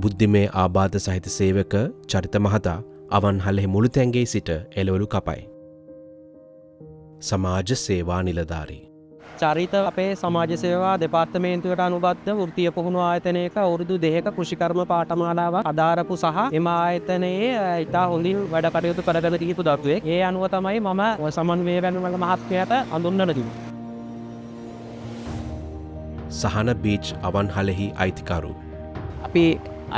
බුද්ධිමය ආබාධ සහිත සේවක චරිත මහතා අවන්හලෙහි මුළුතැන්ගේ සිට එළවලු කපයි. සමාජ සේවා නිලධාරී චරිත අපේ සමාජ සේවා දෙපාර්තමේන්තුවට අනුබද්ධ වෘත්තීය පුහුණු ආයතනයක අවුරුදු 2ක කෘෂිකර්ම පාඨමාලාවක් අදාරපු සහ එම ආයතනයේ ඉතා හොඳින් වැඩ කටයුතු කරගෙන තියපු දරුවෙක්. ඒ අනුව තමයි මම සමන්වේය වෙනුවල මහත්මයාට හඳුන්වලා තිබුණේ. සහන බීච් අවන්හලෙහි අයිතිකරු අපි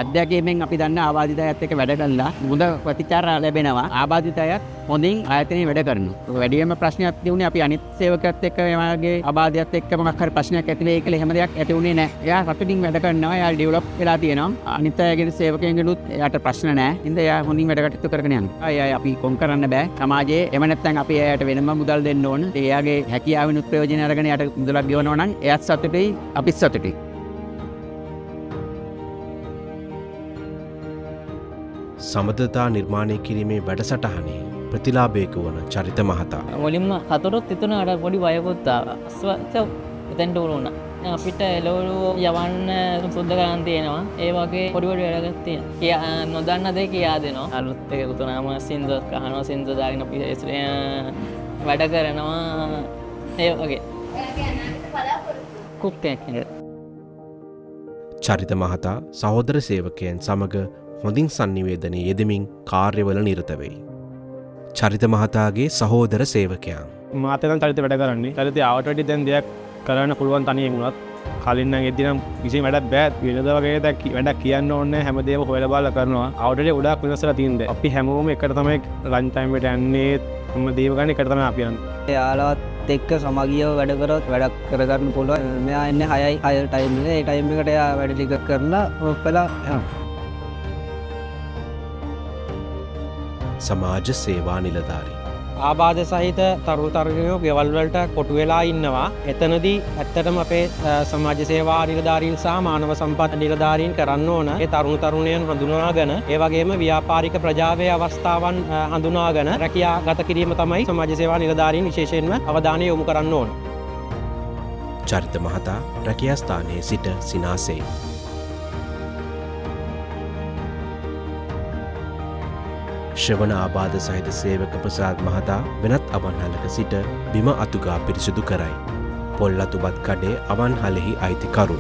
අධ්‍යක්ෂකයෙන් අපි දන්න ආබාධිතයත් එක්ක වැඩ කළා මුද ප්‍රතිචාර ලැබෙනවා. ආබාධිතයත් හොඳින් ආයතනයේ වැඩ කරනවා. වැඩිම ප්‍රශ්නයක් තියුණේ අපි අනිත් සේවකයත් එක්ක එයාගේ ආබාධිතයත් එක්ක මොකක් හරි ප්‍රශ්නයක් ඇති වෙයි කියලා එහෙම දෙයක් ඇති වුණේ නැහැ. එයා රටටින් වැඩ කරනවා. එයා ඩෙවලොප් වෙලා තියෙනවා. අනිත් අයගේ සේවකයන්ගෙනුත් එයාට ප්‍රශ්න නැහැ. ඉතින් එයා හොඳින් වැඩ කටයුතු කරගෙන යනවා. අය අපි කොම් කරන්න බෑ. සමාජයේ එම නැත්නම් අපි එයාට වෙනම මුදල් දෙන්න ඕන. එයාගේ හැකියාවෙනුත් ප්‍රයෝජන අරගෙන එයාට මුදලක් ගෙවනවා නම් එයාත් සතුටුයි අපිත් සතුටුයි. සමදතා නිර්මාණය කිරීමේ වැඩසටහනේ ප්‍රතිලාභයක වන චරිත මහතා මුලින්ම සතුටුත් හිතුණා. අර පොඩි බයකුත් ආවා. අස්වැස්ස එතෙන්ට වුණා. අපිට එළවලු යවන්න සුද්ධ කරන් තියෙනවා. ඒ වගේ පොඩි පොඩි වැඩක් තියෙනවා. නොදන්න දේ කියා දෙනවා. අලුත් එක උතුනාම සින්දු කහනවා, සින්දු දාගෙන අපි වැඩ කරනවා. ඒ වගේ. කුක්කයක් නේද? චරිත මහතා සහෝදර සේවකයන් සමග හොඳින් සංනිවේදනයේ යෙදමින් කාර්යවල නිරත වෙයි. චරිත මහතාගේ සහෝදර සේවකයන් මාත් එක්ක චරිත වැඩ කරන්නේ. චරිතය ආවට වැඩි දැන් දෙයක් කරන්න පුළුවන් තනියෙන් වුණත් කලින් නම් එද්දී නම් කිසිම වැඩක් බෑ. වෙනද වගේ වැඩක් කියන්න ඕනේ නැහැ. හැමදේම හොයලා බලලා කරනවා. ආවට වැඩි ගොඩාක් වෙනස්ලා තියෙනවා. අපි හැමෝම එකට තමයි ලන්ච් ටයිම් එකට යන්නේ. හැමදේම ගන්න එකට තමයි අපි යන්නේ. යාළුවත් එක්ක සමගියව වැඩ කරොත් වැඩක් කරගන්න පුළුවන්. මෙයා එන්නේ 6යි 6 ටයිම් එක. ඒ ටයිම් එකට එයා වැඩ ටික කරලා ඔප්පලා යනවා. සමාජ සේවා නිලධාරී ආබාධ සහිත තරුණ තරුණියෝ ගෙවල් වලට කොටු වෙලා ඉන්නවා. එතනදී ඇත්තටම අපේ සමාජ සේවා නිලධාරීන් සහ මානව සම්පත් නිලධාරීන් කරන්න ඕන ඒ තරුණ තරුණියන් හඳුනාගෙන ඒ වගේම ව්‍යාපාරික ප්‍රජාවේ අවස්ථාවන් හඳුනාගෙන රැකියා ගත කිරීම තමයි සමාජ සේවා නිලධාරීන් විශේෂයෙන්ම අවධානය යොමු කරන්න ඕන. චරිත මහතා රැකියා ස්ථානයේ සිට සිනාසේ ශ්‍රවණ ආබාධ සහිත සේවක ප්‍රසාද් මහතා වෙනත් අවන්හලක සිට බිම අතුගා පිරිසිදු කරයි. පොල්ලතුබත් කඩේ අවන්හලෙහි අයිතිකරු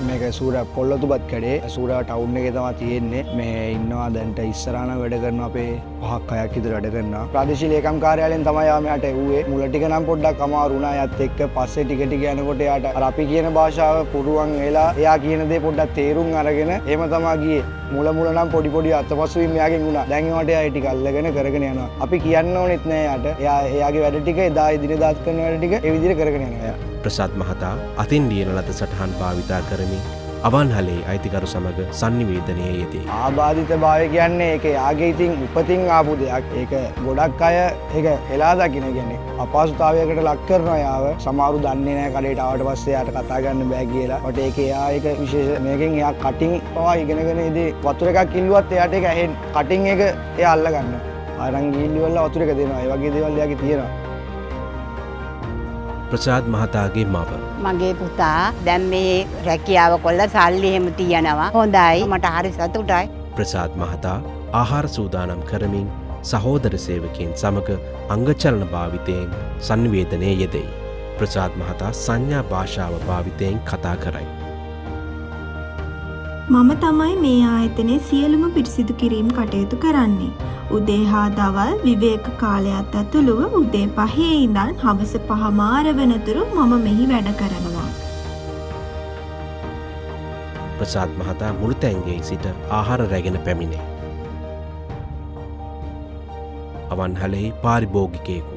මේක සූර පොල්ලතුබත් කඩේ සූර ටවුන් එකේ තමයි තියෙන්නේ. මේ ඉන්නවා දැන්ට ඉස්සරහන වැඩ කරන අපේ 5ක් 6ක් විතර වැඩ කරනවා. ප්‍රාදේශීය ලේකම් කාර්යාලයෙන් තමයි යා මෙයාට එව්වේ. මුල ටික නම් පොඩ්ඩක් අමාරු වුණා. යත් එක්ක පස්සේ ටික ටික යනකොට යාට අර අපි කියන භාෂාව පුරුවන් වෙලා එයා කියන දේ පොඩ්ඩක් තේරුම් අරගෙන එහෙම තමයි ගියේ. මුල නම් පොඩි පොඩි අතපසුවීම් එයාගෙන් වුණා. දැන් ඒවට එයා ටික අල්ලගෙන කරගෙන යනවා. අපි කියන්න ඕනෙත් නෑ යාට. එයාගේ වැඩ ටික එදා ඉදිරියදාත් කරන වැඩ ටික ඒ විදිහට කරගෙන යනවා එයා. ප්‍රසාද් මහතා අතින් ලියන ලද සටහන් භාවිතා කරමින් අවන්හලේ අයිතිකරු සමග සංනිවේදනයේ යෙදේ. ආබාධිත භාවය කියන්නේ ඒක යාගේ ඉතින් උපතින් ආපු දෙයක්. ඒක ගොඩක් අය ඒක හෙලා දකින්න කියන්නේ අපහසුතාවයකට ලක් කරනවා යාව. සමහරු දන්නේ නැහැ කඩේට ආවට පස්සේ යාට කතා ගන්න බෑ කියලා. කොට ඒක එයා ඒක විශේෂ මේකෙන් එයා කටින් පවා ඉගෙනගෙන ඉදී වතුර එකක් කිල්ලුවත් එයාට ඒක ඇහෙන් කටින් එක එයා අල්ල ගන්නවා. අරන් ගිහින් ඉවරලා වතුර එක දෙනවා. ඒ වගේ දේවල් එයාගේ තියෙනවා. ප්‍රසාද් මහතාගේ මව මගේ පුතා දැන් මේ රැකියාව කොල්ල සල්ලි එහෙම තියනවා. හොඳයි. මට හරි සතුටුයි. ප්‍රසාද් මහතා ආහාර සූදානම් කරමින් සහෝදර සේවකයන් සමග අංගචලන භාවිතයෙන් සංනිවේදනයේ යෙදෙයි. ප්‍රසාද් මහතා සංඥා භාෂාව භාවිතයෙන් කතා කරයි. මම තමයි මේ ආයතනයේ සියලුම පිරිසිදු කිරීම් කටයුතු කරන්නේ. උදේ හා දවල් විවේක කාලයත් ඇතුළුව උදේ 5 ඉඳන් හවස 5 මාර වෙනතුරු මම මෙහි වැඩ කරනවා. ප්‍රසාද් මහතා මුළුතැන්ගේ සිට ආහාර රැගෙන පැමිණේ. අවන්හලෙහි පාරිභෝගිකයෙකු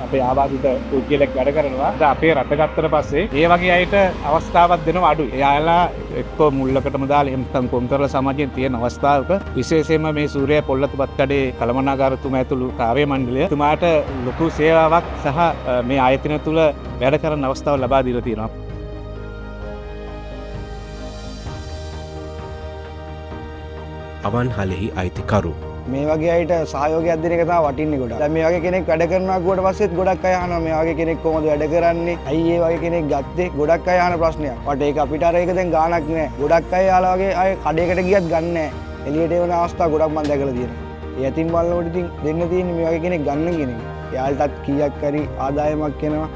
අපේ ආබාධිත පුද්ගලෙක් වැඩ කරනවා. අපේ රට ගත්තට පස්සේ ඒ වගේ අයට අවස්ථාවක් දෙනවා අඩුයි. එයාලා එක්ක මුල්ලකටම දාලා එහෙම නැත්නම් කොම් කරලා සමාජයෙන් තියෙන අවස්ථාවක විශේෂයෙන්ම මේ සූර්ය පොල්ලතුපත් කඩේ කළමනාකාරතුමා ඇතුළු කාර්ය මණ්ඩලය තුමාට ලොකු සේවාවක් සහ මේ ආයතන තුල වැඩ කරන අවස්ථාව ලබා දීලා තියෙනවා. අවන්හලෙහි අයිතිකරු මේ වගේ අයට සහයෝගයක් දෙන එක තමයි වටින්නේ ගොඩක්. දැන් මේ වගේ කෙනෙක් වැඩ කරනවා කිව්වට පස්සෙත් ගොඩක් අය අහනවා මේ වගේ කෙනෙක් කොහොමද වැඩ කරන්නේ? ඇයි ඒ වගේ කෙනෙක් ගත්තේ? ගොඩක් අය අහන ප්‍රශ්නයක්. වට ඒක අපිට අර ඒක දැන් ගාණක් නෑ. ගොඩක් අය යාලා වගේ අය කඩේකට ගියත් ගන්න නෑ. එළියට එවන අවස්ථා ගොඩක් මම දැකලා තියෙනවා. ඒ යතිම් බලනකොට ඉතින් දෙන්න තියෙන්නේ මේ වගේ කෙනෙක් ගන්න කියන එක. එයාලටත් කීයක් හරි ආදායමක් එනවා.